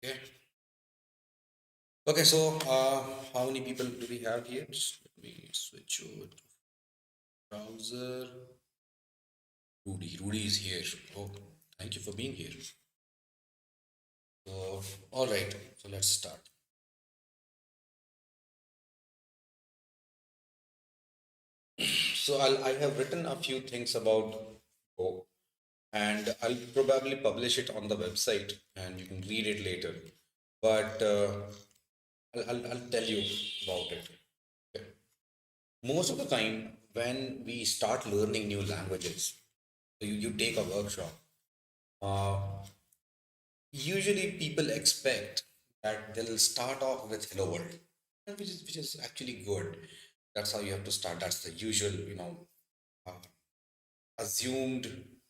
Okay. Okay, so how many people do we have here? Just let me switch over to browser. Rudy is here. Oh, thank you for being here. So, all right, so let's start. So I have written a few things about Go, and I'll probably publish it on the website, and you can read it later. But I'll tell you about it. Okay. Most of the time, when we start learning new languages, you take a workshop. Uh, Usually, people expect that they'll start off with "Hello World," which is actually good. That's how you have to start. That's the usual, uh, assumed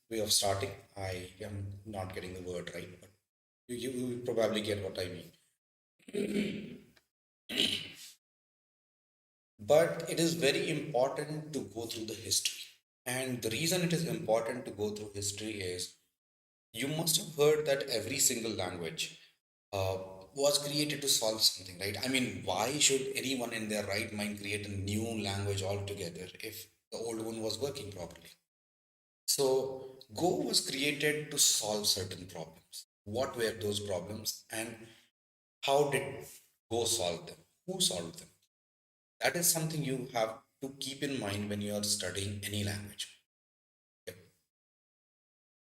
way of starting. I am not getting the word right, but you probably get what I mean. But it is very important to go through the history. And the reason it is important to go through history is you must have heard that every single language uh, was created to solve something, right? I mean, why should anyone in their right mind create a new language altogether if the old one was working properly? So, Go was created to solve certain problems. What were those problems and how did Go solve them? Who solved them? That is something you have to keep in mind when you are studying any language. Okay?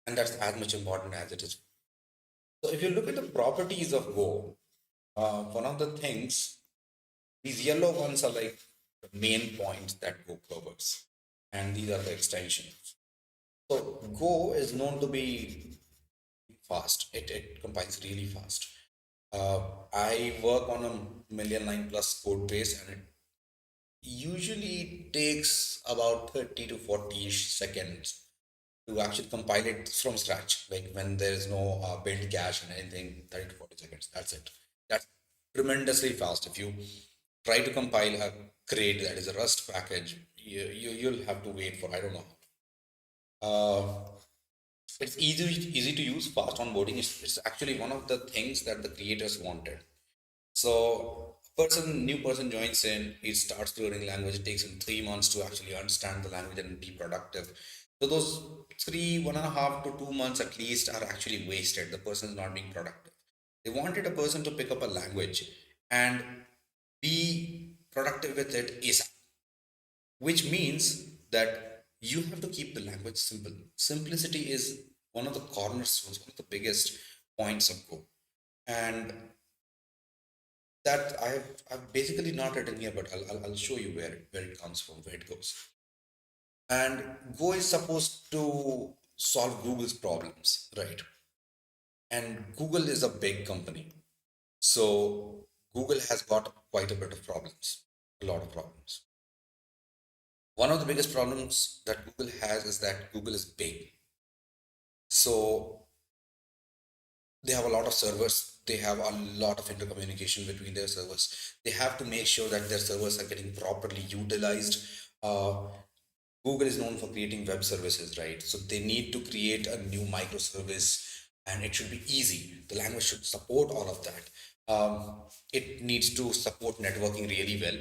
And that's as much important as it is. So, if you look at the properties of Go, one of the things, these yellow ones are like the main points that Go covers, and these are the extensions. So, Go is known to be fast. It compiles really fast. Uh, I work on a million line plus code base, and it usually takes about 30 to 40-ish seconds to actually compile it from scratch. Like when there is no build cache and anything, 30 to 40 seconds. That's it. That's tremendously fast. If you try to compile a crate that is a Rust package, you'll have to wait for I don't know. It's easy to use, fast onboarding. It's actually one of the things that the creators wanted. So new person joins in, he starts learning language. It takes him 3 months to actually understand the language and be productive. So those three, 1.5 to 2 months at least are actually wasted. The person is not being productive. They wanted a person to pick up a language and be productive with it ASAP, which means that you have to keep the language simple. Simplicity is one of the cornerstones, one of the biggest points of Go. And that I've basically not written here, but I'll show you where it comes from, where it goes. And Go is supposed to solve Google's problems, right? And Google is a big company. So Google has got quite a bit of problems, a lot of problems. One of the biggest problems that Google has is that Google is big. So they have a lot of servers. They have a lot of intercommunication between their servers. They have to make sure that their servers are getting properly utilized. Uh, Google is known for creating web services, right? So they need to create a new microservice and it should be easy. The language should support all of that. It needs to support networking really well.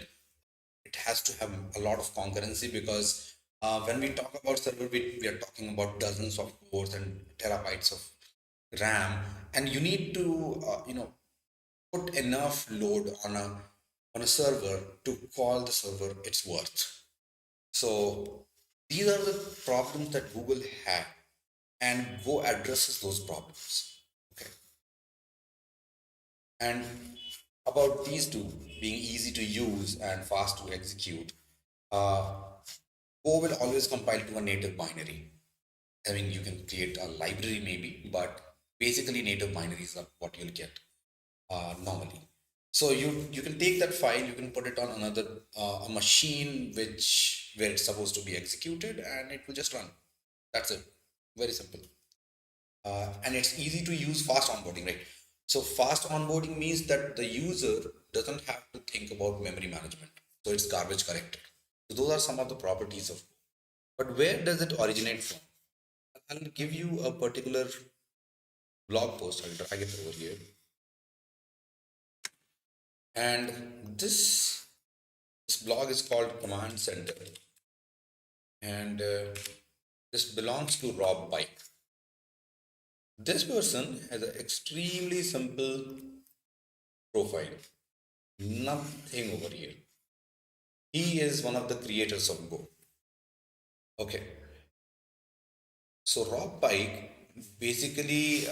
It has to have a lot of concurrency because when we talk about server, we are talking about dozens of cores and terabytes of RAM, and you need to put enough load on a server to call the server its worth. So these are the problems that Google had, and Go addresses those problems. Okay, and about these two being easy to use and fast to execute, uh, Go will always compile to a native binary. I mean, you can create a library maybe, but basically native binaries are what you'll get normally. So you can take that file, you can put it on another a machine which where it's supposed to be executed, and it will just run. That's it. Very simple. And it's easy to use fast onboarding, right? So fast onboarding means that the user doesn't have to think about memory management. So it's garbage collected. So those are some of the properties of. But where does it originate from? I'll give you a particular blog post. I'll drag it over here. And this blog is called Command Center, and this belongs to Rob Pike. This person has an extremely simple profile, nothing over here. He is one of the creators of Go. Okay, so Rob Pike basically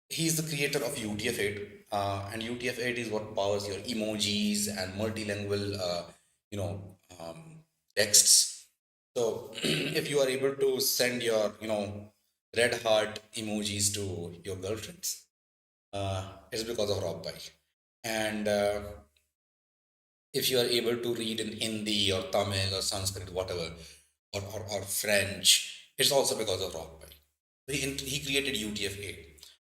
he's the creator of UTF-8, and UTF-8 is what powers your emojis and multilingual, texts. So if you are able to send your, red heart emojis to your girlfriends, it's because of Rob Pike. And if you are able to read in Hindi or Tamil or Sanskrit, whatever, or French, it's also because of Rob Pike. He created UTF-8.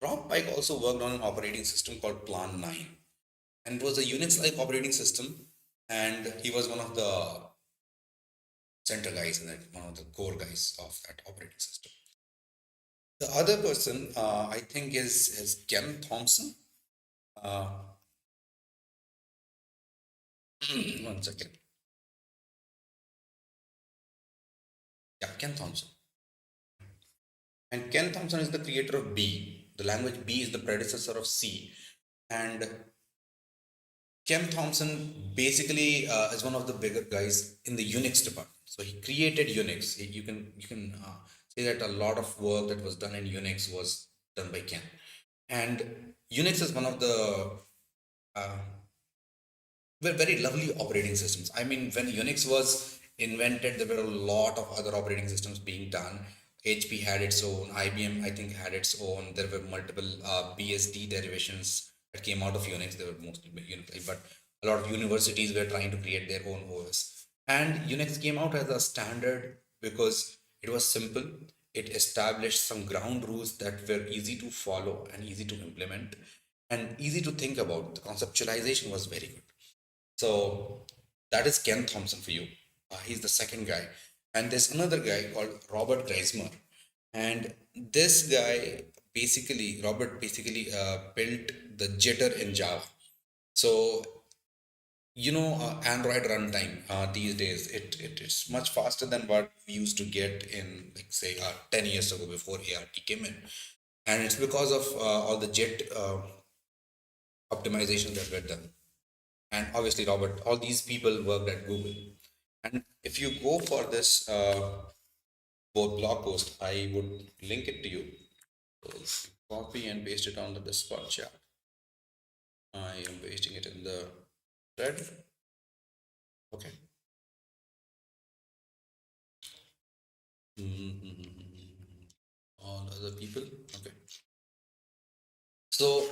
Rob Pike also worked on an operating system called Plan 9, and it was a Unix-like operating system, and he was one of the center guys and one of the core guys of that operating system. The other person, I think, is Ken Thompson. Uh, one second. Yeah, Ken Thompson. And Ken Thompson is the creator of B. The language B is the predecessor of C. And Ken Thompson basically is one of the bigger guys in the Unix department. So he created Unix. You can say that a lot of work that was done in Unix was done by Ken. And Unix is one of the uh, very lovely operating systems. I mean, when Unix was invented, there were a lot of other operating systems being done. HP had its own, IBM, I think, had its own. There were multiple BSD derivations that came out of Unix. They were mostly Unix, but a lot of universities were trying to create their own OS. And Unix came out as a standard because it was simple. It established some ground rules that were easy to follow and easy to implement and easy to think about. The conceptualization was very good. So that is Ken Thompson for you. He's the second guy. And there's another guy called Robert Geismer. And this guy Robert basically built the jitter in Java. So, Android runtime these days, it's much faster than what we used to get in, like, say, 10 years ago before ART came in. And it's because of all the jet optimizations that were done. And obviously Robert, all these people worked at Google. And if you go for this both blog post, I would link it to you. So copy and paste it on the Discord chat. I am pasting it in the thread. Okay. All other people. Okay. So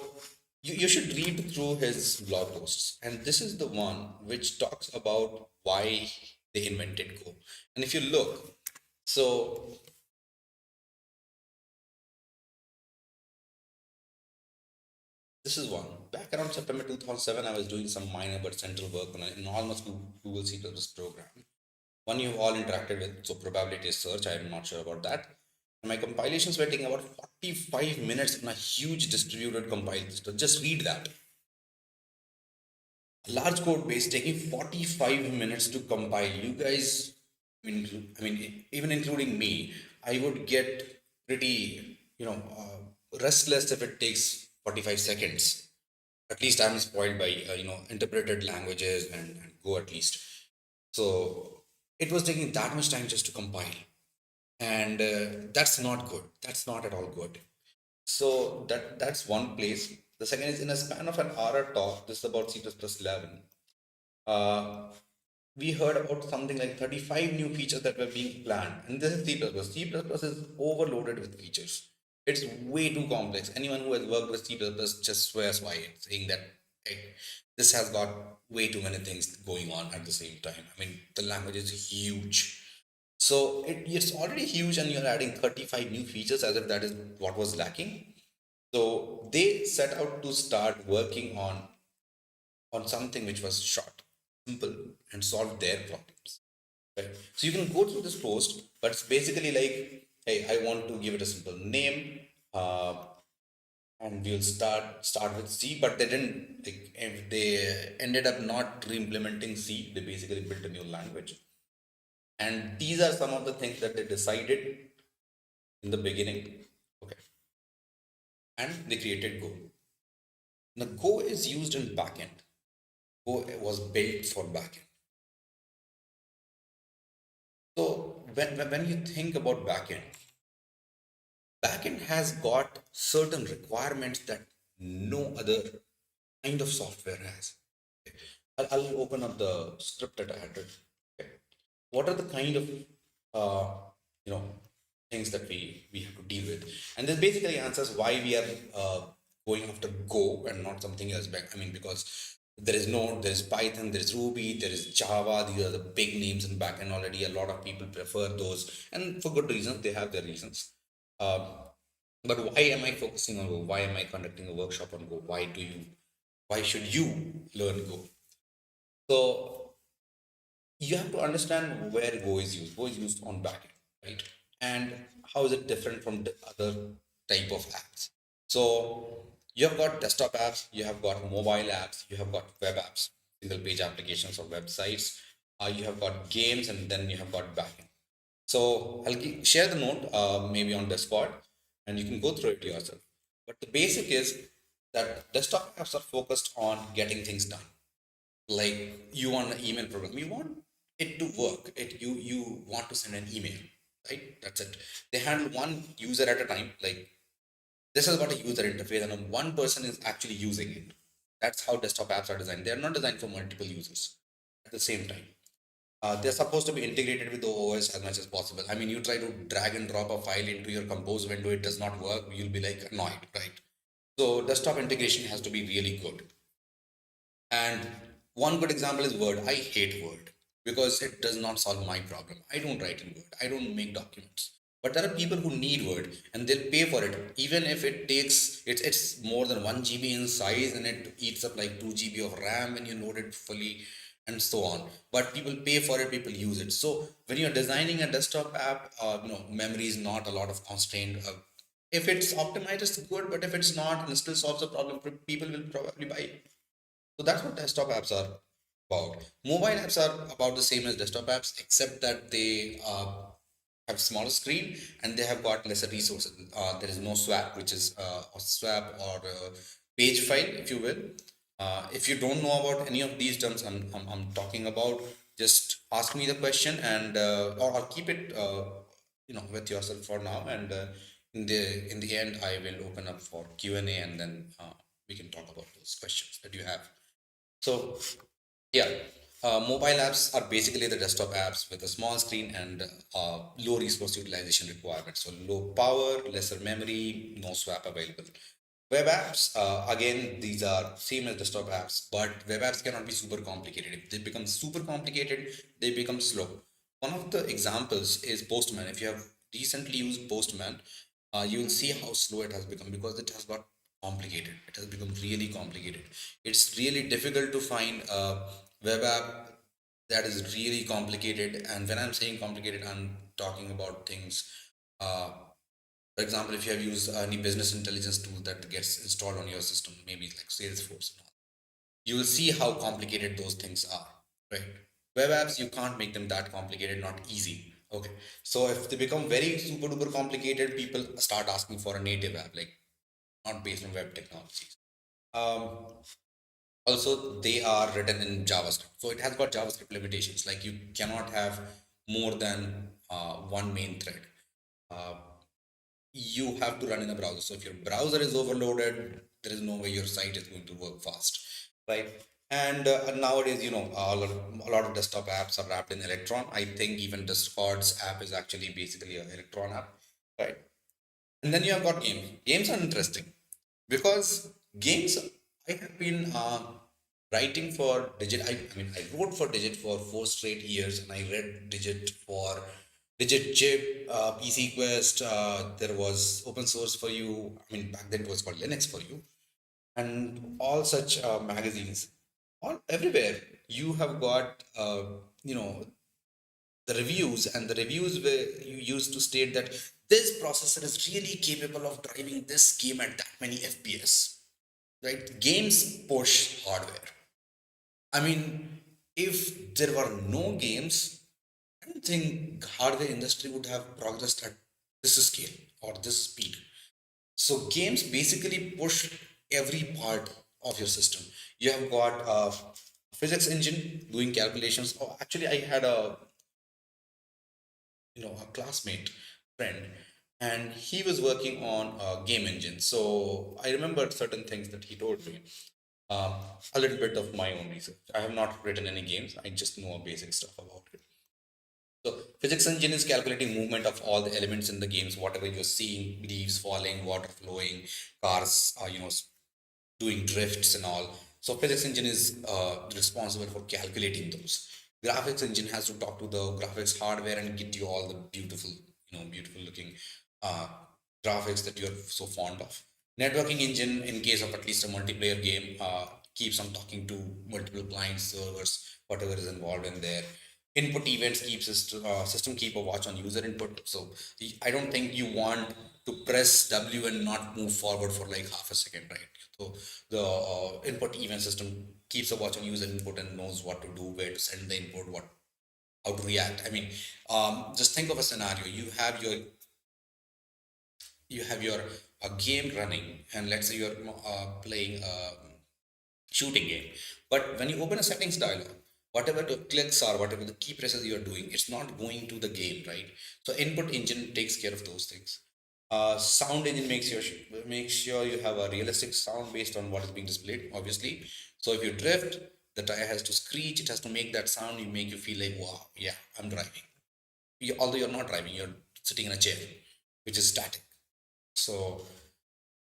you should read through his blog posts. And this is the one which talks about why they invented Go. And if you look, so this is one. Back around September 2007, I was doing some minor but central work on an enormous Google C++ program. One you've all interacted with, so probability search, I'm not sure about that. And my compilations were taking about 45 minutes on a huge distributed compile system. Just read that. A large code base taking 45 minutes to compile. You guys, even including me, I would get pretty, restless if it takes 45 seconds. At least I'm spoiled by interpreted languages and Go at least. So it was taking that much time just to compile, and that's not good. That's not at all good. So that's one place. The second is, in a span of an hour talk. This is about C++11. Uh, we heard about something like 35 new features that were being planned. And this is C++. C++ is overloaded with features. It's way too complex. Anyone who has worked with C++ just swears by it, saying that, hey, this has got way too many things going on at the same time. I mean, the language is huge. So it's already huge, and you're adding 35 new features as if that is what was lacking. So they set out to start working on something which was short, simple, and solve their problems. Right. So you can go through this post, but it's basically like, hey, I want to give it a simple name. and we'll start with C, but they didn't. If they ended up not re-implementing C, they basically built a new language. And these are some of the things that they decided in the beginning. Okay, and they created Go. Now, Go is used in backend. Go was built for backend. So when you think about backend has got certain requirements that no other kind of software has. Okay. I'll open up the script that I had written. Okay. What are the kind of uh, you know things that we have to deal with? And this basically answers why we are going after Go and not something else back. I mean, because there is Node, there is Python, there is Ruby, there is Java. These are the big names in backend already. A lot of people prefer those, and for good reasons. They have their reasons. Um, but why am I focusing on Go? Why am I conducting a workshop on Go? Why should you learn Go? So you have to understand where Go is used. Go is used on backend, right? And how is it different from the other type of apps? So you have got desktop apps, you have got mobile apps, you have got web apps, single page applications or websites. You have got games, and then you have got backend. So share the note, maybe on Discord, and you can go through it yourself. But the basic is that desktop apps are focused on getting things done. Like you want an email program, you want it to work. You want to send an email, right? That's it. They handle one user at a time. Like this has got a user interface, and one person is actually using it. That's how desktop apps are designed. They are not designed for multiple users at the same time. They're supposed to be integrated with the OS as much as possible. I mean, you try to drag and drop a file into your Compose window, it does not work. You'll be like annoyed, right? So desktop integration has to be really good. And one good example is Word. I hate Word because it does not solve my problem. I don't write in Word. I don't make documents. But there are people who need Word and they'll pay for it, even if it takes it's more than 1 GB in size and it eats up like 2 GB of RAM when you load it fully and so on. But people pay for it, people use it. So when you're designing a desktop app, memory is not a lot of constraint. If it's optimized, it's good. But if it's not and it still solves the problem, people will probably buy it. So that's what desktop apps are about. Mobile apps are about the same as desktop apps, except that they have smaller screen and they have got lesser resources. There is no swap, which is a swap or a page file, if you will. If you don't know about any of these terms I'm talking about, just ask me the question and or keep it with yourself for now. And in the end, I will open up for Q&A, and then we can talk about those questions that you have. So yeah, mobile apps are basically the desktop apps with a small screen and low resource utilization requirements. So low power, lesser memory, no swap available. Web apps, again, these are same as desktop apps, but web apps cannot be super complicated. If they become super complicated, they become slow. One of the examples is Postman. If you have recently used Postman, you will see how slow it has become because it has got complicated. It has become really complicated. It's really difficult to find a web app that is really complicated. And when I'm saying complicated, I'm talking about things. Uh, for example, if you have used any business intelligence tool that gets installed on your system, maybe like Salesforce and all, you will see how complicated those things are, right? Web apps, you can't make them that complicated, not easy. Okay. So if they become very super duper complicated, people start asking for a native app, like not based on web technologies. Um, Also, they are written in JavaScript. So it has got JavaScript limitations. Like you cannot have more than one main thread. Uh, you have to run in a browser. So if your browser is overloaded, there is no way your site is going to work fast, right? And nowadays, a lot of desktop apps are wrapped in Electron. I think even Discord's app is actually basically an Electron app, right? And then you have got games. Games are interesting because games, I have been writing for Digit. I mean, I wrote for Digit for 4 straight years, and I read Digit for Digit Chip, PC Quest. There was open source for you. I mean, back then it was called Linux for you, and all such magazines. All everywhere you have got, you know, the reviews, and the reviews where you used to state that This processor is really capable of driving this game at that many FPS, right? Games push hardware. I mean, if there were no games, I don't think hardware industry would have progressed at this scale or this speed. So games basically push every part of your system. You have got a physics engine doing calculations. Oh, actually, I had a a classmate friend, and he was working on a game engine. So I remembered certain things that he told me. Um, a little bit of my own research. I have not written any games. I just know basic stuff about it. So physics engine is calculating movement of all the elements in the games, whatever you're seeing, leaves falling, water flowing, cars, doing drifts and all. So physics engine is responsible for calculating those. Graphics engine has to talk to the graphics hardware and get you all the beautiful, beautiful looking uh, graphics that you're so fond of. Networking engine, in case of at least a multiplayer game, keeps on talking to multiple client servers, whatever is involved in there. Input events keeps system keep a watch on user input. So I don't think you want to press W and not move forward for like half a second, right? So the input event system keeps a watch on user input and knows what to do, where to send the input, what how to react. I mean, just think of a scenario. You have your a game running, and let's say you're playing a shooting game. But when you open a settings dialog, whatever the clicks are, whatever the key presses you are doing, it's not going to the game, right? So input engine takes care of those things. Sound engine makes sure you have a realistic sound based on what is being displayed, obviously. So if you drift, the tire has to screech, it has to make that sound, you make you feel like, wow, yeah, I'm driving. Although you're not driving, you're sitting in a chair, which is static. So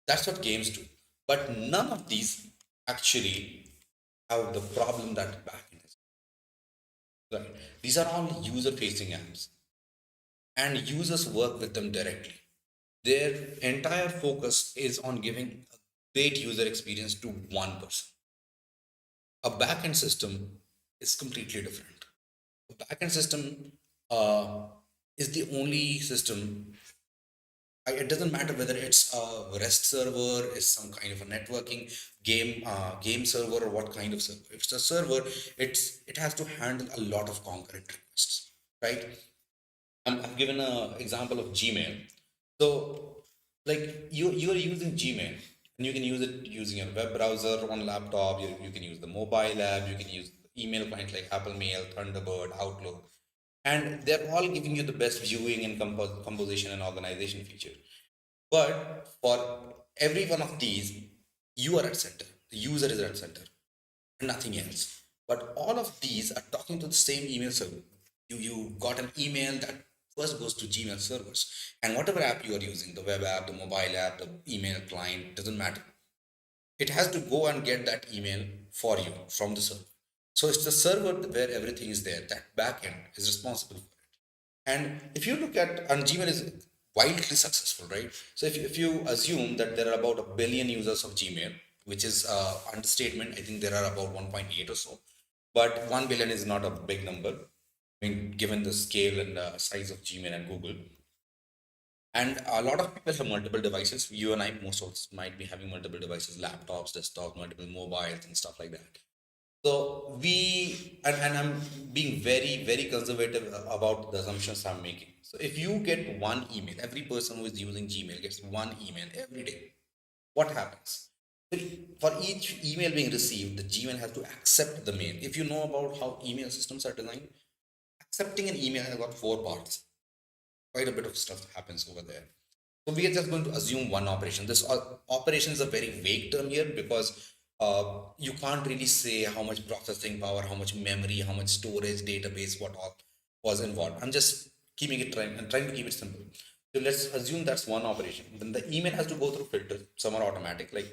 that's what games do. But none of these actually have the problem that backend is. Right. These are all user facing apps, and users work with them directly. Their entire focus is on giving a great user experience to one person. A backend system is completely different. A backend system uh, is the only system. It doesn't matter whether it's a REST server, is some kind of a networking game server, or what kind of server. If it's a server, it has to handle a lot of concurrent requests, right? I've given an example of Gmail. So, like you're using Gmail, and you can use it using your web browser on laptop. You can use the mobile app. You can use email clients like Apple Mail, Thunderbird, Outlook, and they're all giving you the best viewing and composition and organization feature. But for every one of these, you are at center. The user is at center and nothing else. But all of these are talking to the same email server. You got an email that first goes to Gmail servers. And whatever app you are using, the web app, the mobile app, the email client, doesn't matter. It has to go and get that email for you from the server. So it's the server where everything is there. That backend is responsible. And if you look at, and Gmail is wildly successful, right? So if you assume that there are about a billion users of Gmail, which is understatement, I think there are about 1.8 or so. But 1 billion is not a big number. I mean, given the scale and the size of Gmail and Google. And a lot of people have multiple devices. You and I, most of us might be having multiple devices, laptops, desktops, multiple mobiles, and stuff like that. So and I'm being very, very conservative about the assumptions I'm making. So if you get one email, every person who is using Gmail gets one email every day. What happens? For each email being received, the Gmail has to accept the mail. If you know about how email systems are designed, accepting an email has got four parts. Quite a bit of stuff happens over there. So we are just going to assume one operation. This operation is a very vague term here because you can't really say how much processing power, how much memory, how much storage, database, what all was involved. I'm just keeping it trying and trying to keep it simple. So let's assume that's one operation. Then the email has to go through filters. Some are automatic, like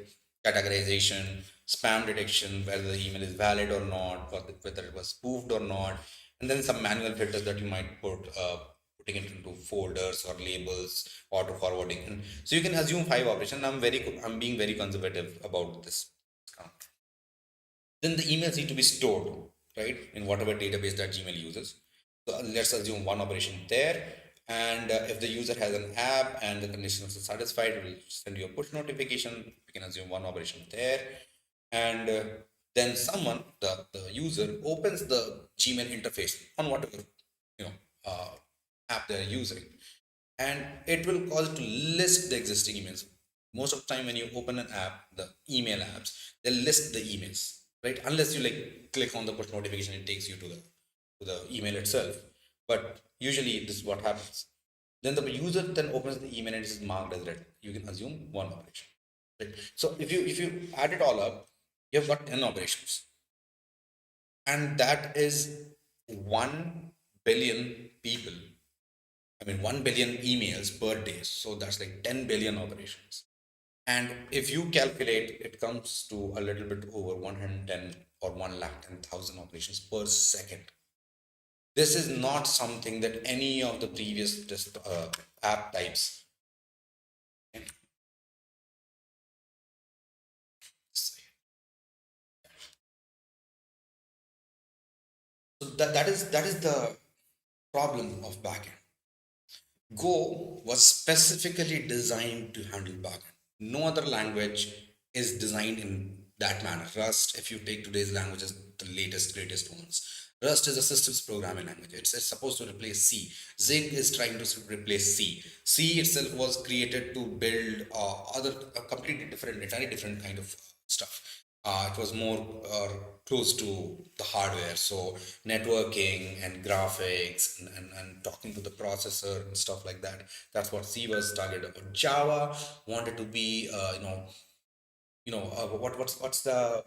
categorization, spam detection, whether the email is valid or not, whether it was spoofed or not, and then some manual filters that you might putting it into folders or labels, auto forwarding. And so you can assume five operations. I'm being very conservative about this count. Then the emails need to be stored, right, in whatever database that Gmail uses. So let's assume one operation there. And if the user has an app and the conditions are satisfied, it will send you a push notification. We can assume one operation there. And then someone, the user, opens the Gmail interface on whatever you know uh, app they're using, and it will cause it to list the existing emails. Most of the time, when you open an app, the email apps, they list the emails, right? Unless you like click on the push notification, it takes you to the email itself. But usually, this is what happens. Then the user then opens the email and it is marked as read. You can assume one operation. Right? So if you add it all up, you've got 10 operations, and that is 1 billion people. I mean, 1 billion emails per day. So that's like 10 billion operations. And if you calculate, it comes to a little bit over 110 or 110,000 operations per second. This is not something that any of the previous app types can say. So that is the problem of backend. Go was specifically designed to handle backend. No other language is designed in that manner. Rust, if you take today's languages, the latest, greatest ones. Rust is a systems programming language. It's supposed to replace C. Zig is trying to replace C. C itself was created to build other completely different, entirely different kind of stuff. It was more close to the hardware, so networking and graphics and talking to the processor and stuff like that. That's what C was targeted. But Java wanted to be, what's the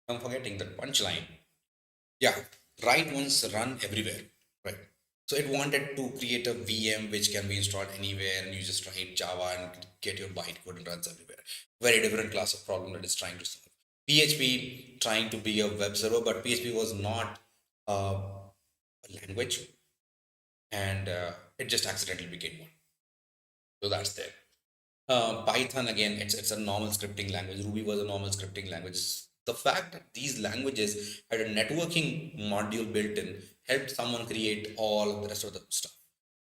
I'm forgetting the punchline. Yeah, write once, run everywhere. Right. So it wanted to create a VM which can be installed anywhere, and you just write Java and get your bytecode and runs everywhere. Very different class of problem that it's trying to solve. PHP trying to be a web server, but PHP was not a language, and it just accidentally became one. So that's there. Python again, it's a normal scripting language. Ruby was a normal scripting language. The fact that these languages had a networking module built in helped someone create all the rest of the stuff.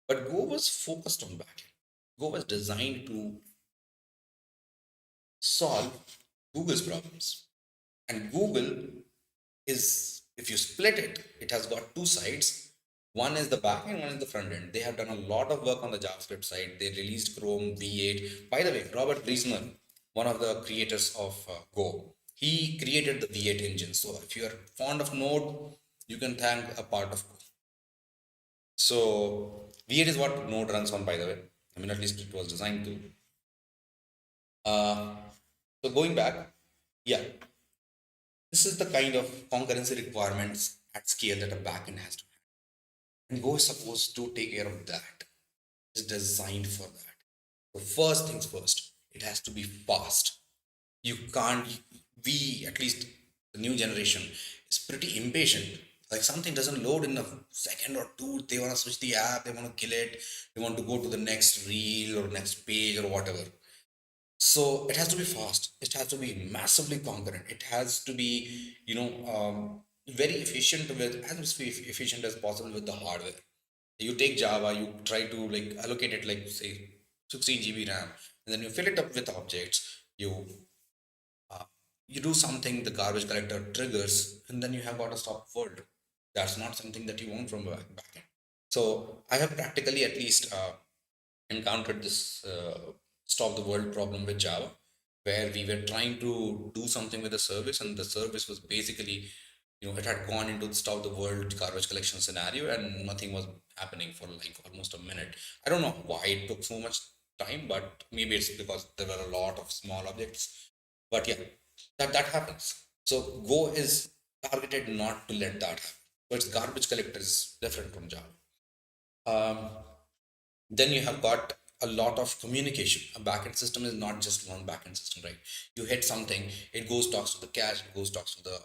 But Go was focused on backend. Go was designed to solve Google's problems. And Google is, if you split it, it has got two sides. One is the back end, one is the front end. They have done a lot of work on the JavaScript side. They released Chrome V8. By the way, Robert Reisner, one of the creators of Go, he created the V8 engine. So if you are fond of Node, you can thank a part of Go. So V8 is what Node runs on, by the way. I mean, at least it was designed to. Uh, so going back, yeah, this is the kind of concurrency requirements at scale that a backend has to have. And Go is supposed to take care of that. It's designed for that. So first things first, it has to be fast. You can't, we, at least the new generation, is pretty impatient. Like something doesn't load in a second or two, they want to switch the app, they want to kill it, they want to go to the next reel or next page or whatever. So it has to be fast. It has to be massively concurrent. It has to be, very efficient with as efficient as possible with the hardware. You take Java, you try to like allocate it like say 16 GB RAM, and then you fill it up with objects. Uh, you do something, the garbage collector triggers, and then you have got a stop world. That's not something that you want from a backend. So I have practically at least encountered this stop the world problem with Java, where we were trying to do something with the service, and the service was basically, it had gone into the stop the world garbage collection scenario, and nothing was happening for like almost a minute. I don't know why it took so much time, but maybe it's because there were a lot of small objects. But yeah, that happens. So Go is targeted not to let that happen. So its garbage collector is different from Java. Um, then you have got a lot of communication. A backend system is not just one backend system, right? You hit something, it goes talks to the cache, it goes talks to the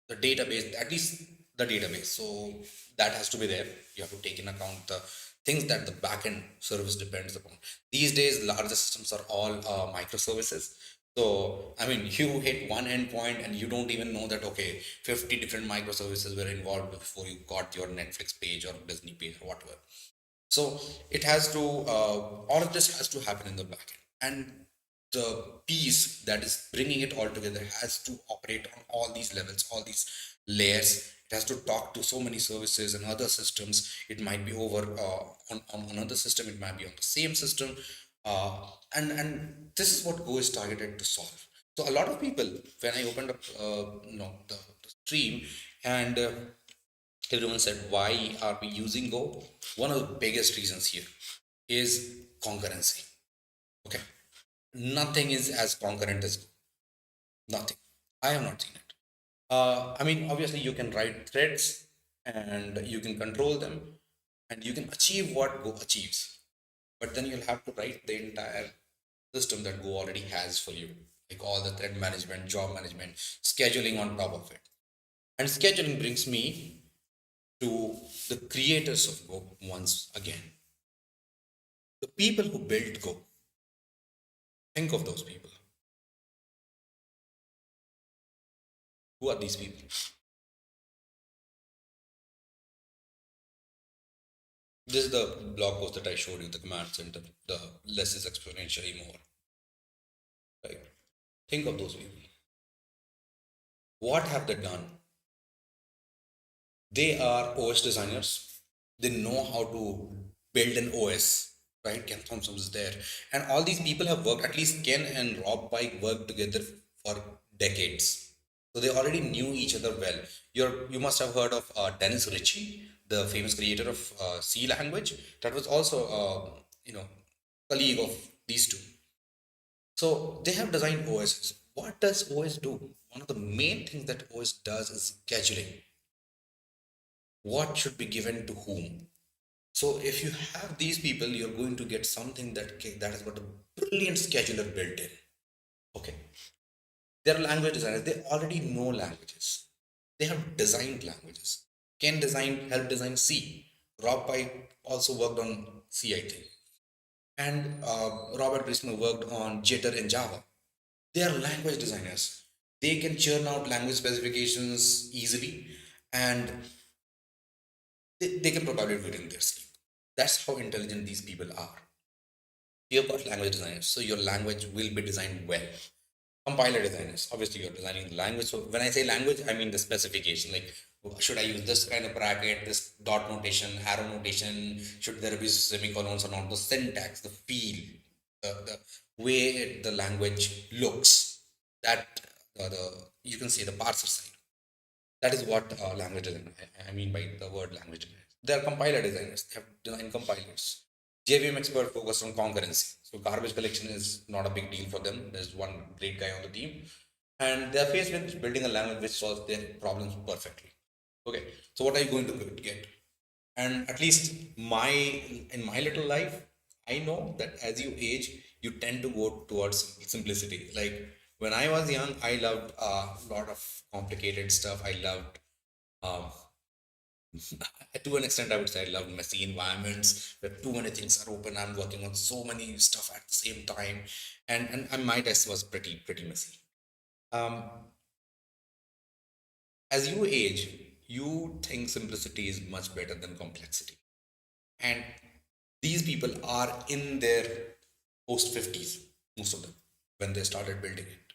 the database, at least the database. So that has to be there. You have to take in account the things that the backend service depends upon. These days, larger systems are all microservices. So, I mean, you hit one endpoint and you don't even know that, okay, 50 different microservices were involved before you got your Netflix page or Disney page or whatever. So it has to, all of this has to happen in the backend. And the piece that is bringing it all together has to operate on all these levels, all these layers. It has to talk to so many services and other systems. It might be over on another system, it might be on the same system. Uh, and this is what Go is targeted to solve. So a lot of people, when I opened up, the stream, and everyone said, why are we using Go? One of the biggest reasons here is concurrency. Okay. Nothing is as concurrent as Go. Nothing. I have not seen it. I mean, obviously, you can write threads and you can control them and you can achieve what Go achieves. But then you'll have to write the entire system that Go already has for you, like all the thread management, job management, scheduling on top of it. And scheduling brings me to the creators of Go once again. The people who built Go, think of those people. Who are these people? This is the blog post that I showed you, the command center, the less is exponentially more. Right? Think of those people. What have they done? They are OS designers. They know how to build an OS, right? Ken Thompson is there. And all these people have worked, at least Ken and Rob Pike worked together for decades. So they already knew each other well. You must have heard of Dennis Ritchie, the famous creator of C language. That was also, colleague of these two. So they have designed OSs. What does OS do? One of the main things that OS does is scheduling. What should be given to whom? So if you have these people, you're going to get something that has got a brilliant scheduler built in. Okay. They're language designers. They already know languages. They have designed languages. Ken designed, helped design C. Rob Pike also worked on C, I think. And Robert Risner worked on Jitter in Java. They are language designers. They can churn out language specifications easily, and they can probably do it in their sleep. That's how intelligent these people are. You've got language designers, so your language will be designed well. Compiler designers, obviously you're designing the language. So when I say language, I mean the specification. Like, should I use this kind of bracket, this dot notation, arrow notation? Should there be semicolons or not? The syntax, the feel, the way the language looks. That the you can say the parser side. That is what language design. I mean by the word language design. They are compiler designers. They have designed compilers. JVM expert focused on concurrency. So garbage collection is not a big deal for them. There's one great guy on the team, and they're faced with building a language which solves their problems perfectly. Okay, so what are you going to get? And at least in my little life, I know that as you age, you tend to go towards simplicity. Like when I was young, I loved a lot of complicated stuff. I loved um, to an extent, I would say I love messy environments where too many things are open. I'm working on so many stuff at the same time, and my desk was pretty messy. Um, as you age, you think simplicity is much better than complexity, and these people are in their post 50s, most of them, when they started building it.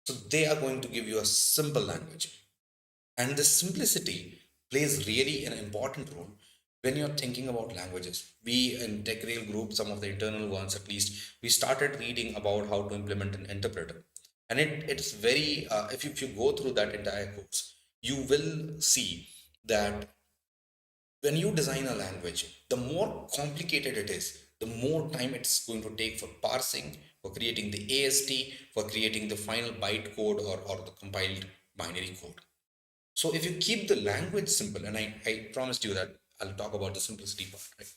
So they are going to give you a simple language. And the simplicity plays really an important role when you're thinking about languages. We in TechRail group, some of the internal ones at least, we started reading about how to implement an interpreter. And it's very, if you go through that entire course, you will see that when you design a language, the more complicated it is, the more time it's going to take for parsing, for creating the AST, for creating the final byte code or the compiled binary code. So if you keep the language simple, and I promised you that I'll talk about the simplicity part, right?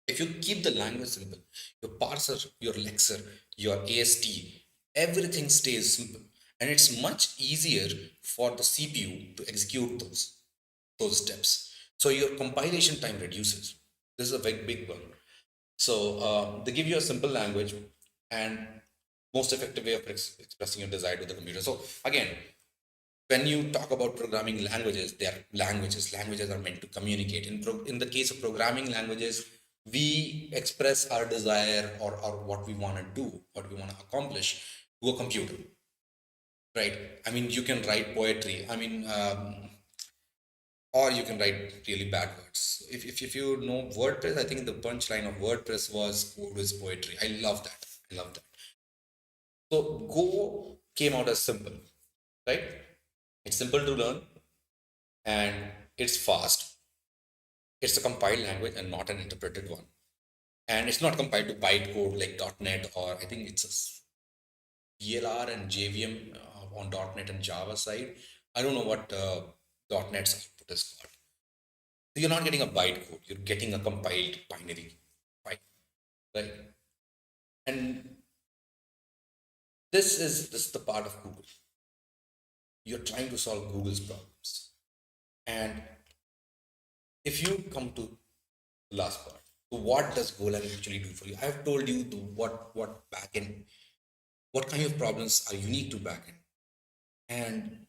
If you keep the language simple, your parser, your lexer, your AST, everything stays simple. And it's much easier for the CPU to execute those steps. So your compilation time reduces. This is a big one. So they give you a simple language, and most effective way of expressing your desire to the computer. So again, when you talk about programming languages, they are languages. Languages are meant to communicate. In the case of programming languages, we express our desire or what we want to do, what we want to accomplish to a computer, right? I mean, you can write poetry. I mean, or you can write really bad words. If you know WordPress, I think the punchline of WordPress was code is poetry. I love that. I love that. So Go came out as simple, right? It's simple to learn and it's fast. It's a compiled language and not an interpreted one. And it's not compiled to bytecode like .NET, or I think it's a PLR and JVM on .NET and Java side. I don't know what .NET's output is called. So you're not getting a bytecode, you're getting a compiled binary, right? Right. And this is the part of Google. You're trying to solve Google's problems. And if you come to the last part, so what does Golang actually do for you? I've told you what backend, what kind of problems are unique to backend. And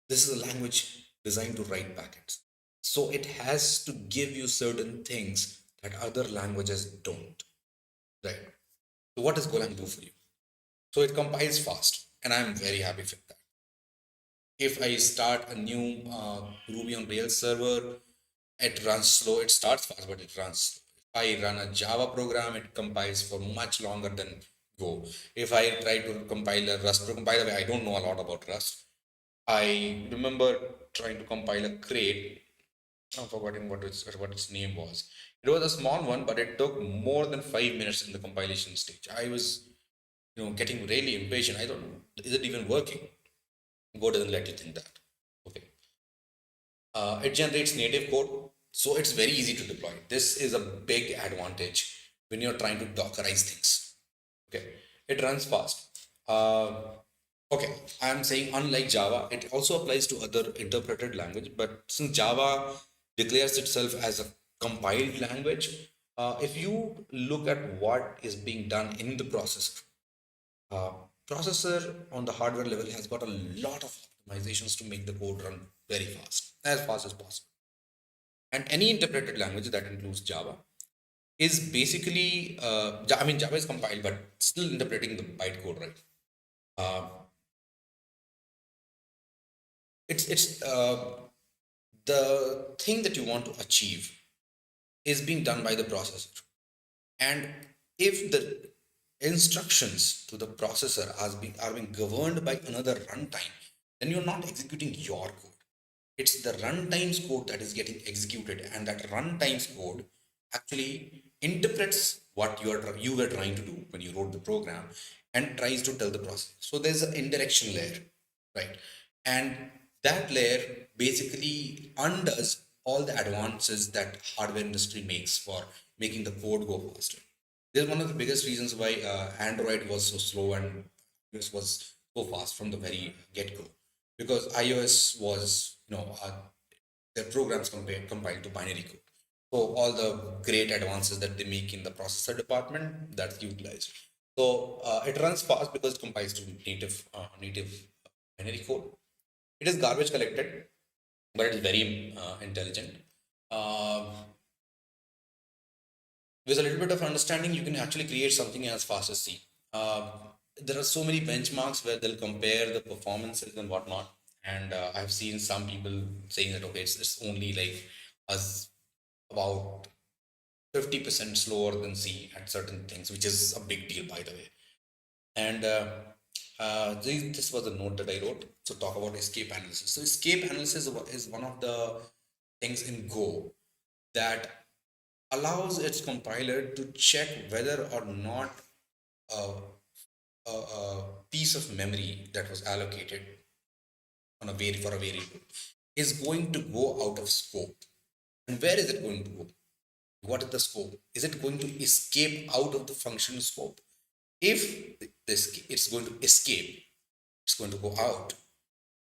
this is a language designed to write backends. So it has to give you certain things that other languages don't. Right. So what does Golang do for you? So it compiles fast, and I'm very happy with that. If I start a new Ruby on Rails server, it runs slow. It starts fast, but it runs slow. If I run a Java program, it compiles for much longer than Go. If I try to compile a Rust program, by the way, I don't know a lot about Rust. I remember trying to compile a crate. I'm forgetting what its name was. It was a small one, but it took more than 5 minutes in the compilation stage. I was, getting really impatient. I don't know, is it even working? Go doesn't let you think that. Okay. It generates native code, so it's very easy to deploy. This is a big advantage when you're trying to Dockerize things. Okay, it runs fast. Okay, I'm saying unlike Java, it also applies to other interpreted language. But since Java declares itself as a compiled language, if you look at what is being done in the processor, uh, processor on the hardware level has got a lot of optimizations to make the code run very fast as possible. And any interpreted language that includes Java is basically, I mean, Java is compiled, but still interpreting the bytecode, right? Uh, it's the thing that you want to achieve is being done by the processor. And if the instructions to the processor are being governed by another runtime, then you're not executing your code. It's the runtime's code that is getting executed, and that runtime's code actually interprets what you were trying to do when you wrote the program and tries to tell the process. So there's an indirection layer, right? And that layer basically undoes all the advances that hardware industry makes for making the code go faster. This is one of the biggest reasons why Android was so slow and this was so fast from the very get-go, because iOS was, their programs compiled to binary code. So all the great advances that they make in the processor department, that's utilized. So it runs fast because it compiles to native binary code. It is garbage collected, but it is very intelligent. Uh, with a little bit of understanding, you can actually create something as fast as C. Uh, there are so many benchmarks where they'll compare the performances and whatnot. And I've seen some people saying that, okay, it's only like us about 50% slower than C at certain things, which is a big deal, by the way. And this was a note that I wrote. So talk about escape analysis. So escape analysis is one of the things in Go that allows its compiler to check whether or not a, a piece of memory that was allocated for a variable is going to go out of scope. And where is it going to go? What is the scope? Is it going to escape out of the function scope? If it's going to escape, it's going to go out,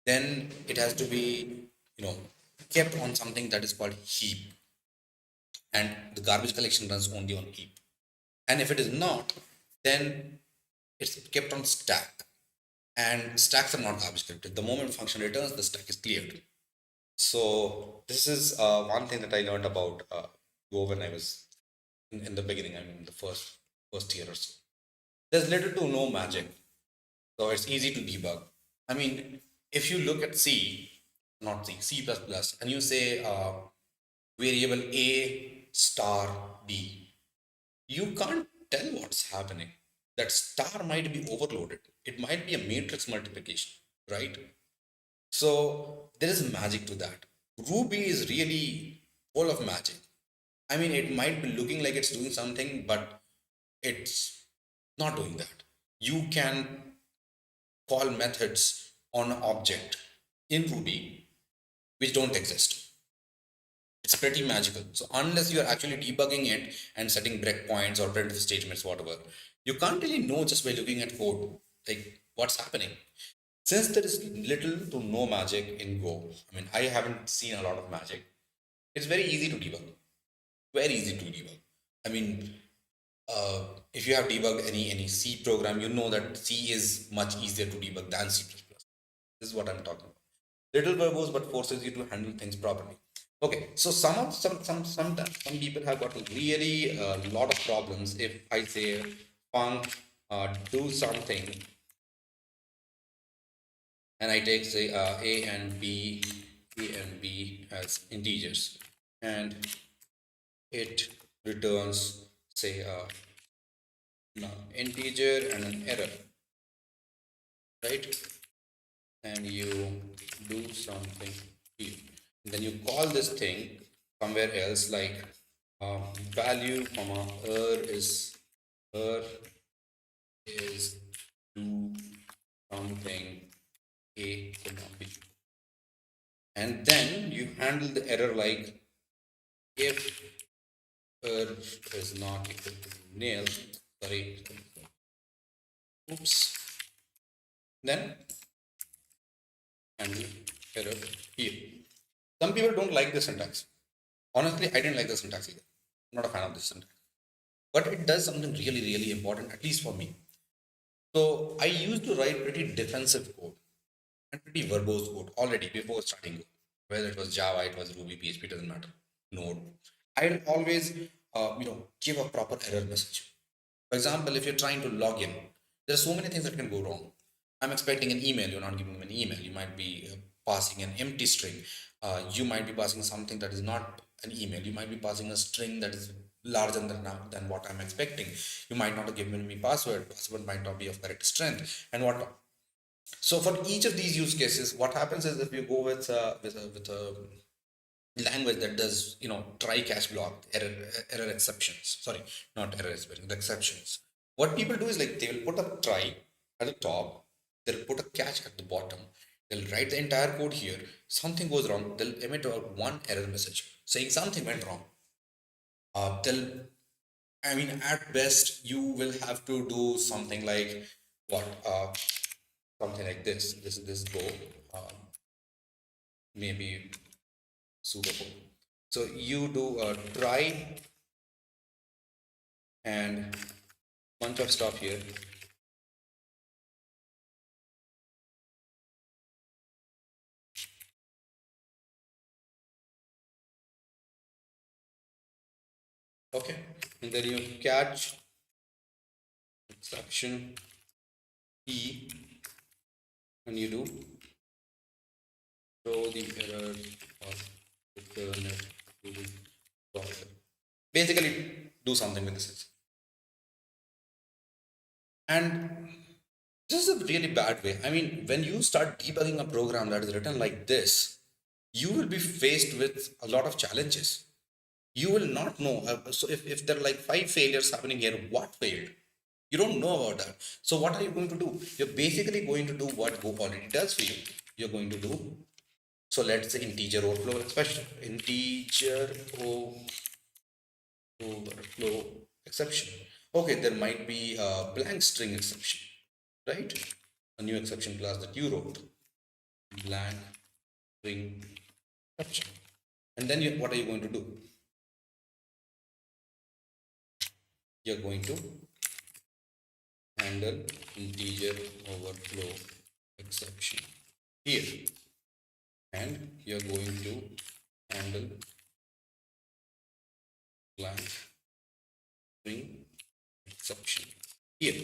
then it has to be, you know, kept on something that is called heap. And the garbage collection runs only on heap. And if it is not, then It's kept on stack, and stacks are not garbage collected. The moment function returns, the stack is cleared. So this is one thing that I learned about Go when I was in the beginning. I mean, the first year or so. There's little to no magic, so it's easy to debug. I mean, if you look at C, not C, C++, and you say variable A star B, you can't tell what's happening. That star might be overloaded. It might be a matrix multiplication, right? So there is magic to that. Ruby is really full of magic. I mean, it might be looking like it's doing something, but it's not doing that. You can call methods on an object in Ruby which don't exist. It's pretty magical. So unless you are actually debugging it and setting breakpoints or printf statements, whatever, you can't really know just by looking at code, like what's happening. Since there is little to no magic in Go, I mean, I haven't seen a lot of magic. It's very easy to debug. Very easy to debug. I mean, uh, if you have debugged any C program, you know that C is much easier to debug than C++. This is what I'm talking about. Little verbose, but forces you to handle things properly. Okay, so some people have got really a lot of problems if I say func do something, and I take say a and b as integers, and it returns say no, integer and an error, right? And you do something here. And then you call this thing somewhere else like value comma er is do something a comma b, and then you handle the error like if er is not equal to nil, sorry, oops, then handle error here. Some people don't like the syntax. Honestly, I didn't like the syntax either. I'm not a fan of this syntax. But it does something really, really important, at least for me. So I used to write pretty defensive code and pretty verbose code already before starting. Whether it was Java, it was Ruby, PHP, doesn't matter. Node. I'll always, give a proper error message. For example, if you're trying to log in, there are so many things that can go wrong. I'm expecting an email, you're not giving me an email. You might be passing an empty string. You might be passing something that is not an email. You might be passing a string that is larger than what I'm expecting. You might not have given me password. Password might not be of correct strength and whatnot. So for each of these use cases, what happens is if you go with a language that does try catch block error exceptions, sorry, not error exceptions, the exceptions, what people do is like they will put a try at the top, they'll put a catch at the bottom, they'll write the entire code here, something goes wrong, they'll emit one error message saying something went wrong. They'll, I mean, at best you will have to do something like what something like this go um, maybe suitable. So you do a try and bunch of stuff here. Okay, and then you catch exception E, and you do throw the error or return it to the browser. Basically, do something with this. And this is a really bad way. I mean, when you start debugging a program that is written like this, you will be faced with a lot of challenges. You will not know. So if there are like 5 failures happening here, what failed? You don't know about that. So what are you going to do? You're basically going to do what Go already does for you. You're going to do, so let's say integer overflow expression, integer overflow exception. Okay, there might be a blank string exception, right? A new exception class that you wrote, blank string exception. And then what are you going to do? You're going to handle integer overflow exception here, and you're going to handle blank string exception here.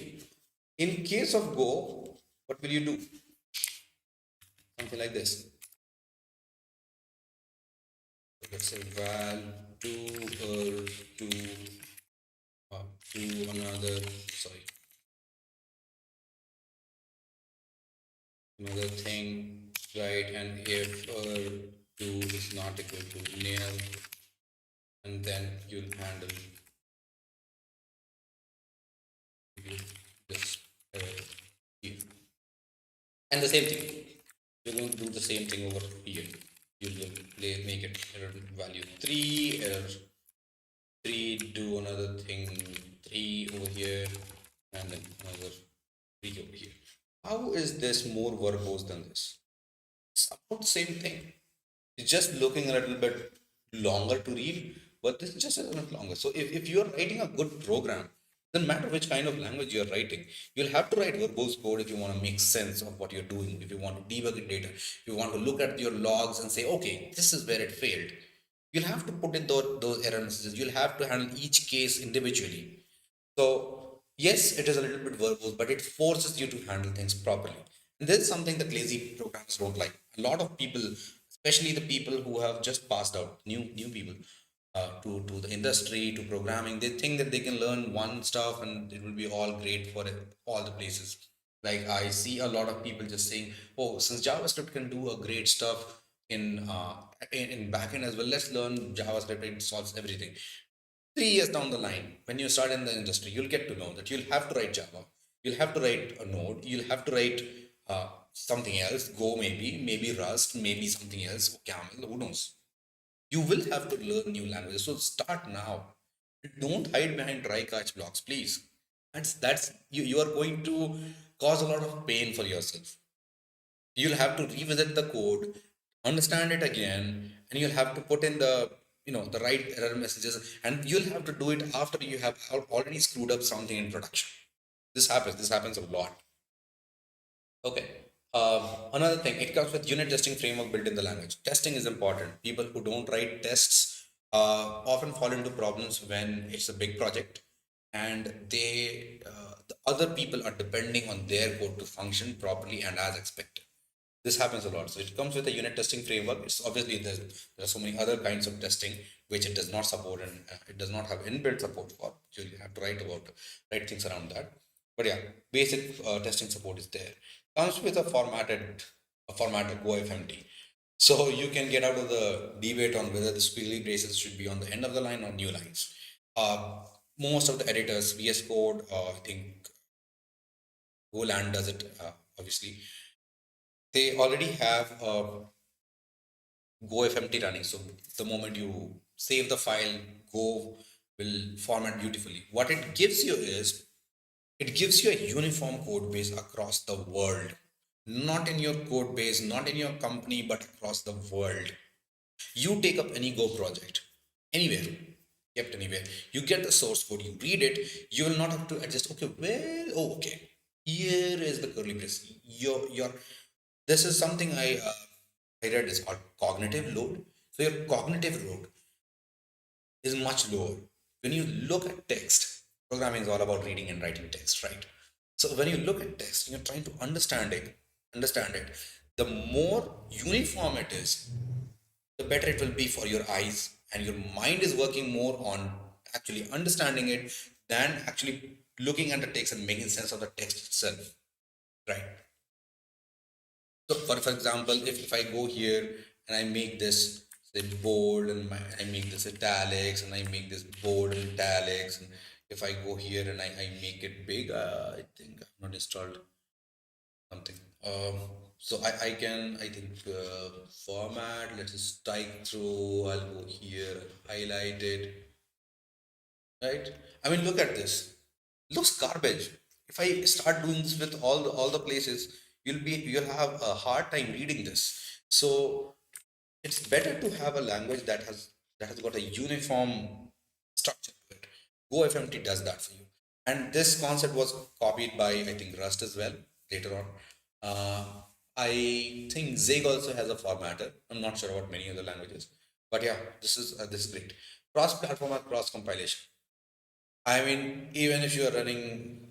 In case of Go, what will you do? Something like this. Let's say val to to another, sorry, another thing, right? And if to is not equal to nil, and then you'll handle this here. And the same thing, you're going to do the same thing over here. You'll make it error value 3, error 3, do another thing 3 over here, and then another 3 over here. How is this more verbose than this? It's about the same thing. It's just looking a little bit longer to read, but this is just a little longer. So if you're writing a good program, doesn't matter which kind of language you're writing, you'll have to write verbose code if you want to make sense of what you're doing, if you want to debug data, if you want to look at your logs and say, okay, this is where it failed. You'll have to put in those error messages. You'll have to handle each case individually. So yes, it is a little bit verbose, but it forces you to handle things properly. And this is something that lazy programmers don't like. A lot of people, especially the people who have just passed out, new people, to the industry, to programming, they think that they can learn one stuff and it will be all great for all the places. Like I see a lot of people just saying, "Oh, since JavaScript can do a great stuff in backend as well, let's learn JavaScript. It solves everything." 3 years down the line, when you start in the industry, you'll get to know that you'll have to write Java, you'll have to write a Node, you'll have to write something else, Go maybe Rust, maybe something else, or Camel, who knows. You will have to learn new languages. So start now. Don't hide behind dry catch blocks, please. That's you. You are going to cause a lot of pain for yourself. You'll have to revisit the code, understand it again, and you'll have to put in the right error messages, and you'll have to do it after you have already screwed up something in production. This happens a lot. Okay. Another thing, it comes with unit testing framework built in the language. Testing is important. People who don't write tests often fall into problems when it's a big project, and the other people are depending on their code to function properly and as expected. This happens a lot. So it comes with a unit testing framework. It's obviously there are so many other kinds of testing which it does not support, and it does not have inbuilt support for. So you have to write things around that. But yeah, basic testing support is there. Comes with a formatted GoFMT. So you can get out of the debate on whether the squiggly braces should be on the end of the line or new lines. Uh, Most of the editors, VS Code, I think Golang does it, obviously. They already have Go FMT running. So the moment you save the file, Go will format beautifully. What it gives you is it gives you a uniform code base across the world. Not in your code base, not in your company, but across the world. You take up any Go project, anywhere, kept anywhere. You get the source code, you read it, you will not have to adjust. Okay, well, oh, okay. Here is the curly brace. Your this is something I read is called cognitive load. So your cognitive load is much lower. When you look at text, programming is all about reading and writing text, right? So when you look at text, you're trying to understand it. The more uniform it is, the better it will be for your eyes, and your mind is working more on actually understanding it than actually looking at the text and making sense of the text itself, right? So for example, if I go here and I make this say bold, and I make this italics, and I make this bold and italics, and if I go here and I make it big, I think I've not installed something. So I can, I think, format, let's just type through, I'll go here, highlight it, right? I mean, look at this. Looks garbage. If I start doing this with all the places, you'll have a hard time reading this. So it's better to have a language that has got a uniform structure to it. Go FMT does that for you. And this concept was copied by, I think, Rust as well later on. Uh, I think Zig also has a formatter. I'm not sure about many other languages, but yeah, this is great. Cross-platform or cross-compilation. I mean, even if you are running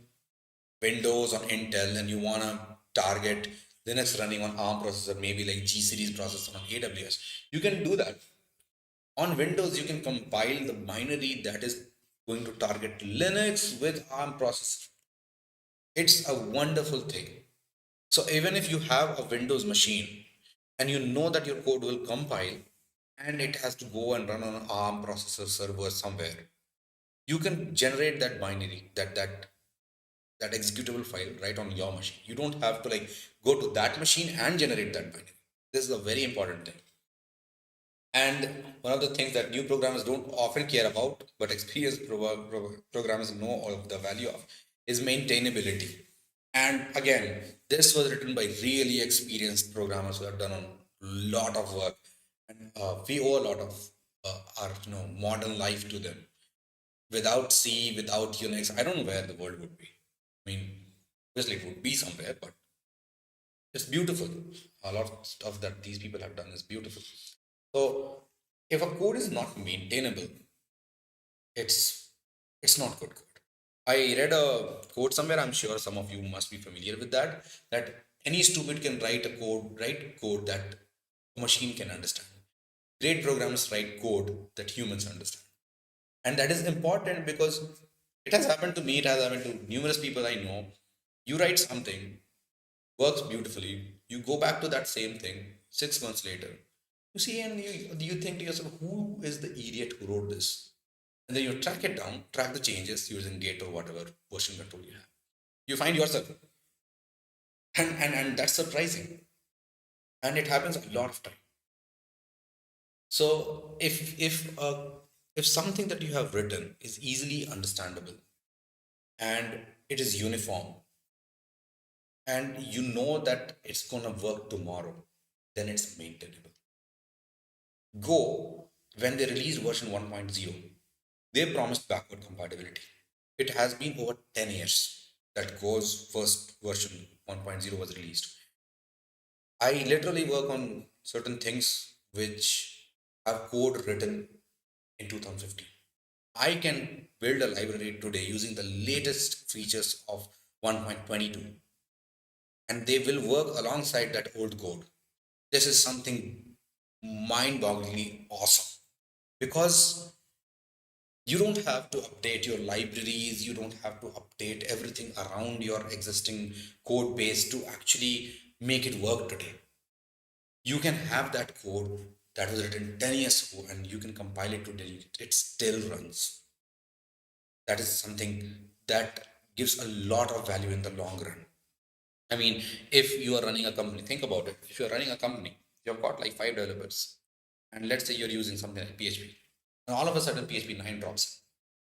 Windows on Intel and you wanna target Linux running on ARM processor, maybe like G series processor on AWS, you can do that. On Windows, you can compile the binary that is going to target Linux with ARM processor. It's a wonderful thing. So even if you have a Windows machine and you know that your code will compile and it has to go and run on an ARM processor server somewhere, you can generate that binary, that executable file right on your machine. You don't have to like go to that machine and generate that binary. This is a very important thing. And one of the things that new programmers don't often care about, but experienced programmers know all of the value of, is maintainability. And again, this was written by really experienced programmers who have done a lot of work, and we owe a lot of our modern life to them. Without C, without Unix, I don't know where the world would be. I mean, obviously it would be somewhere, but it's beautiful. A lot of stuff that these people have done is beautiful. So if a code is not maintainable, it's it's not good code. I read a quote somewhere. I'm sure some of you must be familiar with that. That any stupid can write code that a machine can understand. Great programmers write code that humans understand, and that is important because it has happened to me. It has happened to numerous people I know. You write something, works beautifully. You go back to that same thing 6 months later. You see, and you think to yourself, who is the idiot who wrote this? And then you track it down, track the changes using Git or whatever version control you have. You find yourself, and that's surprising, and it happens a lot of time. So if something that you have written is easily understandable and it is uniform and you know that it's gonna work tomorrow, then it's maintainable. Go, when they released version 1.0, they promised backward compatibility. It has been over 10 years that Go's first version 1.0 was released. I literally work on certain things which have code written in 2015. I can build a library today using the latest features of 1.22 and they will work alongside that old code. This is something mind bogglingly awesome because you don't have to update your libraries, you don't have to update everything around your existing code base to actually make it work today. You can have that code that was written 10 years ago and you can compile it today, it still runs. That is something that gives a lot of value in the long run. I mean, if you are running a company, think about it. If you're running a company, you've got like 5 developers, and let's say you're using something like PHP, and all of a sudden PHP 9 drops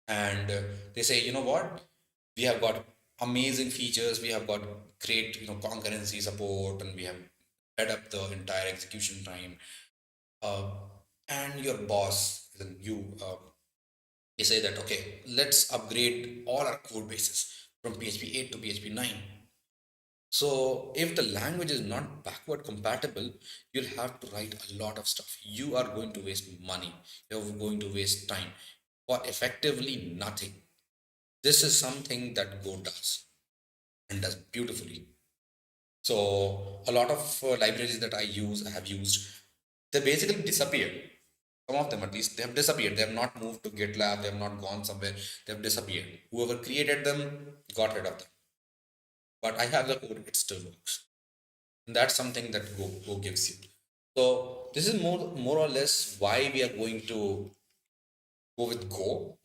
and they say, you know what, we have got amazing features, we have got great concurrency support, and we have sped up the entire execution time, uh, and your boss then you say that okay, let's upgrade all our code bases from PHP 8 to PHP 9. So if the language is not backward compatible, you'll have to write a lot of stuff. You are going to waste money, you're going to waste time for effectively nothing. This is something that Go does and does beautifully. So a lot of libraries that I have used, they basically disappeared. Some of them, at least, they have disappeared. They have not moved to GitLab. They have not gone somewhere. They have disappeared. Whoever created them got rid of them. But I have the code. It still works. And that's something that Go gives you. So this is more or less why we are going to go with Go.